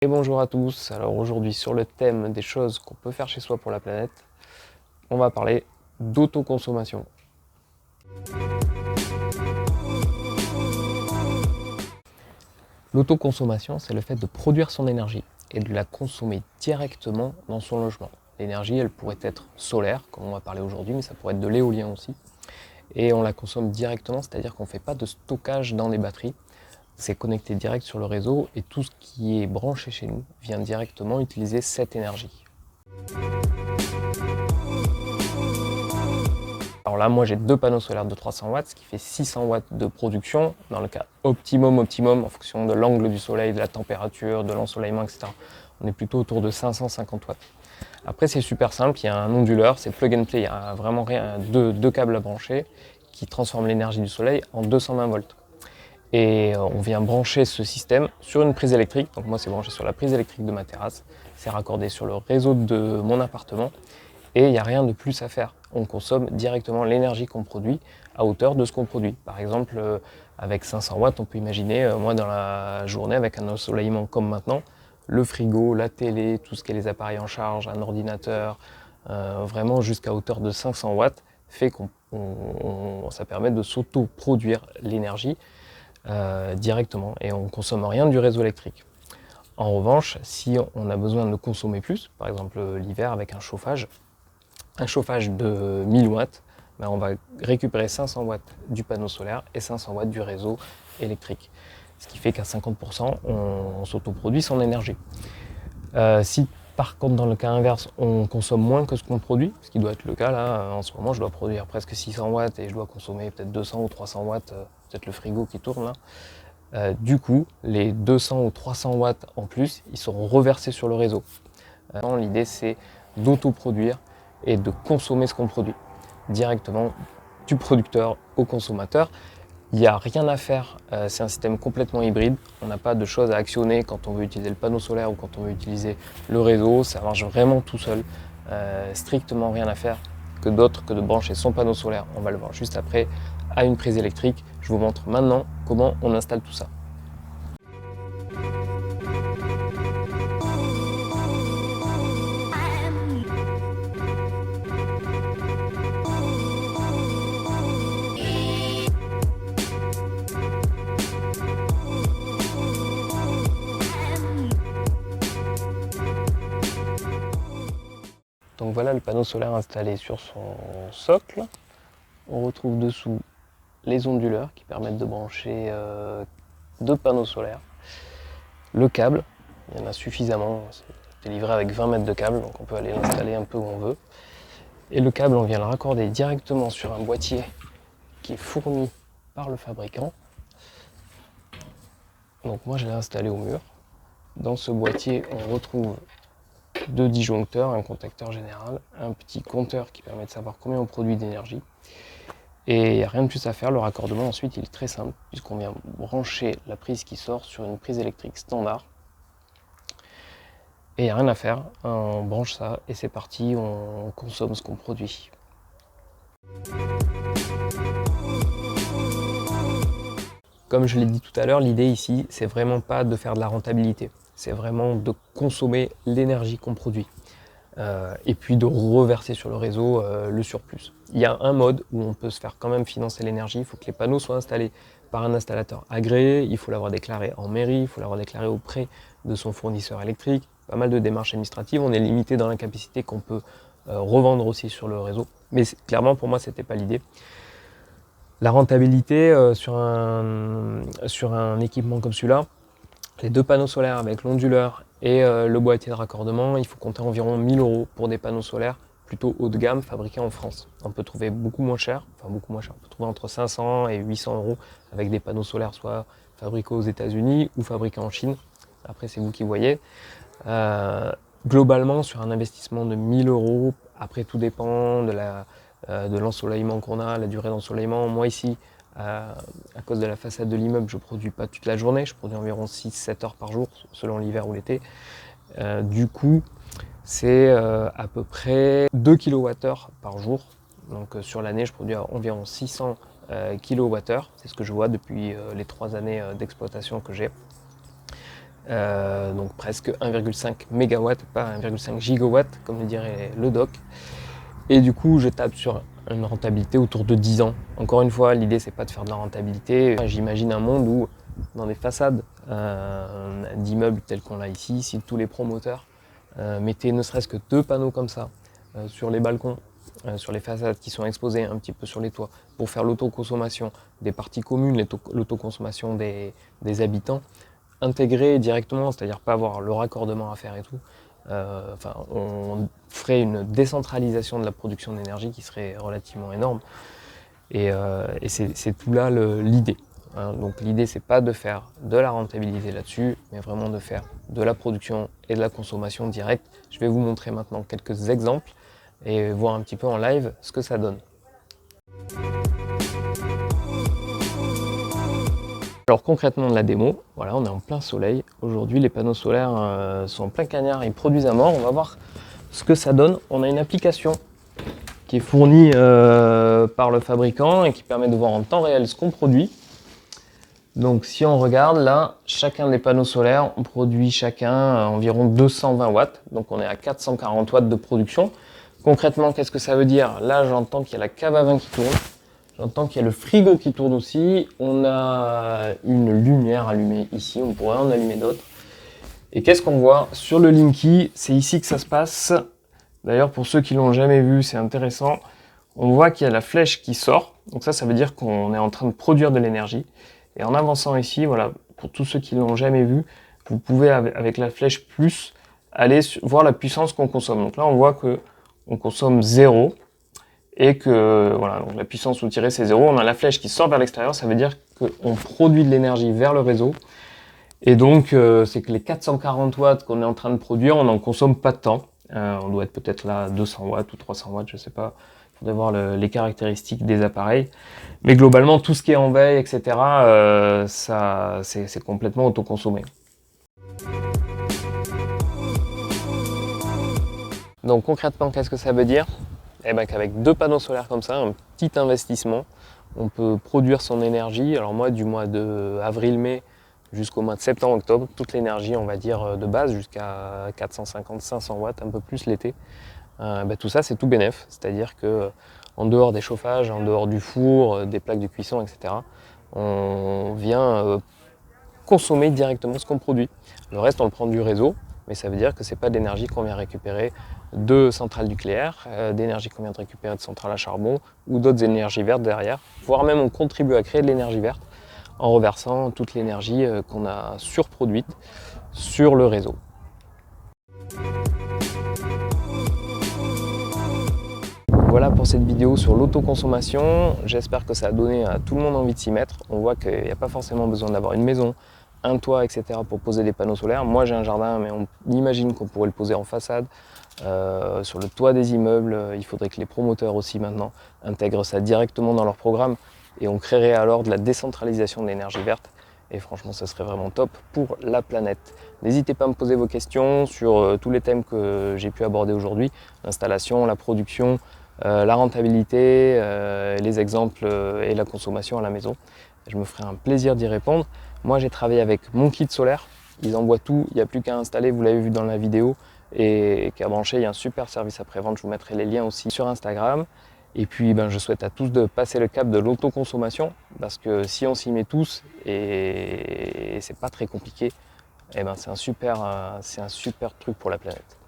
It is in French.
Et bonjour à tous, alors aujourd'hui sur le thème des choses qu'on peut faire chez soi pour la planète, on va parler d'autoconsommation. L'autoconsommation, c'est le fait de produire son énergie et de la consommer directement dans son logement. L'énergie, elle pourrait être solaire, comme on va parler aujourd'hui, mais ça pourrait être de l'éolien aussi. Et on la consomme directement, c'est-à-dire qu'on ne fait pas de stockage dans les batteries. C'est connecté direct sur le réseau et tout ce qui est branché chez nous vient directement utiliser cette énergie. Alors là, moi j'ai deux panneaux solaires de 300 watts, ce qui fait 600 watts de production. Dans le cas optimum, en fonction de l'angle du soleil, de la température, de l'ensoleillement, etc. On est plutôt autour de 550 watts. Après, c'est super simple, il y a un onduleur, c'est plug and play, il y a vraiment rien, deux câbles à brancher qui transforment l'énergie du soleil en 220 volts. Et on vient brancher ce système sur une prise électrique. Donc moi, c'est branché sur la prise électrique de ma terrasse. C'est raccordé sur le réseau de mon appartement. Et il n'y a rien de plus à faire. On consomme directement l'énergie qu'on produit à hauteur de ce qu'on produit. Par exemple, avec 500 watts, on peut imaginer, moi dans la journée, avec un ensoleillement comme maintenant, le frigo, la télé, tout ce qui est les appareils en charge, un ordinateur, vraiment jusqu'à hauteur de 500 watts, fait qu'on ça permet de s'auto-produire l'énergie directement et on ne consomme rien du réseau électrique. En revanche, si on a besoin de consommer plus, par exemple l'hiver avec un chauffage de 1000 watts, ben on va récupérer 500 watts du panneau solaire et 500 watts du réseau électrique. Ce qui fait qu'à 50%, on s'autoproduit son énergie. Si par contre, dans le cas inverse, on consomme moins que ce qu'on produit, ce qui doit être le cas là, en ce moment, je dois produire presque 600 watts et je dois consommer peut-être 200 ou 300 watts, peut-être le frigo qui tourne là. Du coup, les 200 ou 300 watts en plus, ils seront reversés sur le réseau. L'idée, c'est d'autoproduire et de consommer ce qu'on produit directement du producteur au consommateur. Il n'y a rien à faire, c'est un système complètement hybride. On n'a pas de choses à actionner quand on veut utiliser le panneau solaire ou quand on veut utiliser le réseau. Ça marche vraiment tout seul, strictement rien à faire que d'autre que de brancher son panneau solaire. On va le voir juste après à une prise électrique. Je vous montre maintenant comment on installe tout ça. Donc voilà le panneau solaire installé sur son socle. On retrouve dessous les onduleurs qui permettent de brancher deux panneaux solaires. Le câble, il y en a suffisamment, c'est livré avec 20 mètres de câble, donc on peut aller l'installer un peu où on veut. Et le câble, on vient le raccorder directement sur un boîtier qui est fourni par le fabricant. Donc moi je l'ai installé au mur. Dans ce boîtier, on retrouve deux disjoncteurs, un contacteur général, un petit compteur qui permet de savoir combien on produit d'énergie. Et il n'y a rien de plus à faire, le raccordement ensuite il est très simple, puisqu'on vient brancher la prise qui sort sur une prise électrique standard. Et il n'y a rien à faire, on branche ça et c'est parti, on consomme ce qu'on produit. Comme je l'ai dit tout à l'heure, l'idée ici, c'est vraiment pas de faire de la rentabilité, c'est vraiment de consommer l'énergie qu'on produit. Et puis de reverser sur le réseau le surplus. Il y a un mode où on peut se faire quand même financer l'énergie, il faut que les panneaux soient installés par un installateur agréé, il faut l'avoir déclaré en mairie, il faut l'avoir déclaré auprès de son fournisseur électrique, pas mal de démarches administratives, on est limité dans la capacité qu'on peut revendre aussi sur le réseau, mais clairement pour moi c'était pas l'idée. La rentabilité sur un équipement comme celui-là, les deux panneaux solaires avec l'onduleur et le boîtier de raccordement, il faut compter environ 1000 € pour des panneaux solaires plutôt haut de gamme fabriqués en France. On peut trouver beaucoup moins cher, on peut trouver entre 500 et 800 € avec des panneaux solaires soit fabriqués aux États-Unis ou fabriqués en Chine. Après, c'est vous qui voyez. Globalement, sur un investissement de 1000 €, après tout dépend de l'ensoleillement qu'on a, la durée d'ensoleillement. Moi ici, à cause de la façade de l'immeuble, je ne produis pas toute la journée, je produis environ 6-7 heures par jour, selon l'hiver ou l'été. Du coup, c'est à peu près 2 kWh par jour. Donc sur l'année, je produis environ 600 kWh. C'est ce que je vois depuis les 3 années d'exploitation que j'ai. donc presque 1,5 MW, pas 1,5 gigawatt, comme le dirait le doc. Et du coup, je tape sur une rentabilité autour de 10 ans. Encore une fois, l'idée, c'est pas de faire de la rentabilité. J'imagine un monde où, dans des façades d'immeubles tels qu'on l'a ici, si tous les promoteurs mettaient ne serait-ce que 2 panneaux comme ça sur les balcons, sur les façades qui sont exposées un petit peu sur les toits, pour faire l'autoconsommation des parties communes, l'autoconsommation des habitants, intégrés directement, c'est-à-dire pas avoir le raccordement à faire et tout. On ferait une décentralisation de la production d'énergie qui serait relativement énorme. Et c'est tout là l'idée. Donc l'idée, c'est pas de faire de la rentabilité là-dessus, mais vraiment de faire de la production et de la consommation directe. Je vais vous montrer maintenant quelques exemples et voir un petit peu en live ce que ça donne. Alors concrètement de la démo, voilà, on est en plein soleil. Aujourd'hui, les panneaux solaires sont en plein cagnard, ils produisent à mort. On va voir ce que ça donne. On a une application qui est fournie par le fabricant et qui permet de voir en temps réel ce qu'on produit. Donc si on regarde là, chacun des panneaux solaires, on produit chacun environ 220 watts. Donc on est à 440 watts de production. Concrètement, qu'est-ce que ça veut dire? Là, j'entends qu'il y a la cave à vin qui tourne. J'entends qu'il y a le frigo qui tourne aussi. On a une lumière allumée ici. On pourrait en allumer d'autres. Et qu'est-ce qu'on voit sur le Linky? C'est ici que ça se passe. D'ailleurs, pour ceux qui l'ont jamais vu, c'est intéressant. On voit qu'il y a la flèche qui sort. Donc ça veut dire qu'on est en train de produire de l'énergie. Et en avançant ici, voilà, pour tous ceux qui l'ont jamais vu, vous pouvez avec la flèche plus aller voir la puissance qu'on consomme. Donc là, on voit que on consomme 0 et que voilà, donc la puissance soutirée c'est 0. On a la flèche qui sort vers l'extérieur, ça veut dire qu'on produit de l'énergie vers le réseau. Et donc, c'est que les 440 watts qu'on est en train de produire, on n'en consomme pas de temps. On doit être peut-être là à 200 watts ou 300 watts, je sais pas. Il faudrait voir les caractéristiques des appareils. Mais globalement, tout ce qui est en veille, etc., c'est complètement autoconsommé. Donc concrètement, qu'est-ce que ça veut dire? Eh ben, qu'avec 2 panneaux solaires comme ça, un petit investissement, on peut produire son énergie. Alors moi, du mois de avril-mai jusqu'au mois de septembre-octobre, toute l'énergie, on va dire, de base, jusqu'à 450-500 watts, un peu plus l'été. Tout ça, c'est tout bénef. C'est-à-dire que en dehors des chauffages, en dehors du four, des plaques de cuisson, etc., on vient consommer directement ce qu'on produit. Le reste, on le prend du réseau, mais ça veut dire que ce n'est pas de l'énergie qu'on vient récupérer de centrales nucléaires, d'énergie qu'on vient de récupérer de centrales à charbon ou d'autres énergies vertes derrière, voire même on contribue à créer de l'énergie verte en reversant toute l'énergie qu'on a surproduite sur le réseau. Voilà pour cette vidéo sur l'autoconsommation. J'espère que ça a donné à tout le monde envie de s'y mettre. On voit qu'il n'y a pas forcément besoin d'avoir une maison, un toit, etc. pour poser des panneaux solaires. Moi j'ai un jardin, mais on imagine qu'on pourrait le poser en façade, sur le toit des immeubles. Il faudrait que les promoteurs aussi maintenant intègrent ça directement dans leur programme et on créerait alors de la décentralisation de l'énergie verte. Et franchement, ce serait vraiment top pour la planète. N'hésitez pas à me poser vos questions sur tous les thèmes que j'ai pu aborder aujourd'hui. L'installation, la production, la rentabilité, les exemples et la consommation à la maison. Je me ferai un plaisir d'y répondre. Moi, j'ai travaillé avec mon kit solaire. Ils envoient tout, il n'y a plus qu'à installer, vous l'avez vu dans la vidéo, et qu'à brancher. Il y a un super service après-vente, je vous mettrai les liens aussi sur Instagram. Et puis, je souhaite à tous de passer le cap de l'autoconsommation, parce que si on s'y met tous, et c'est pas très compliqué, c'est un super truc pour la planète.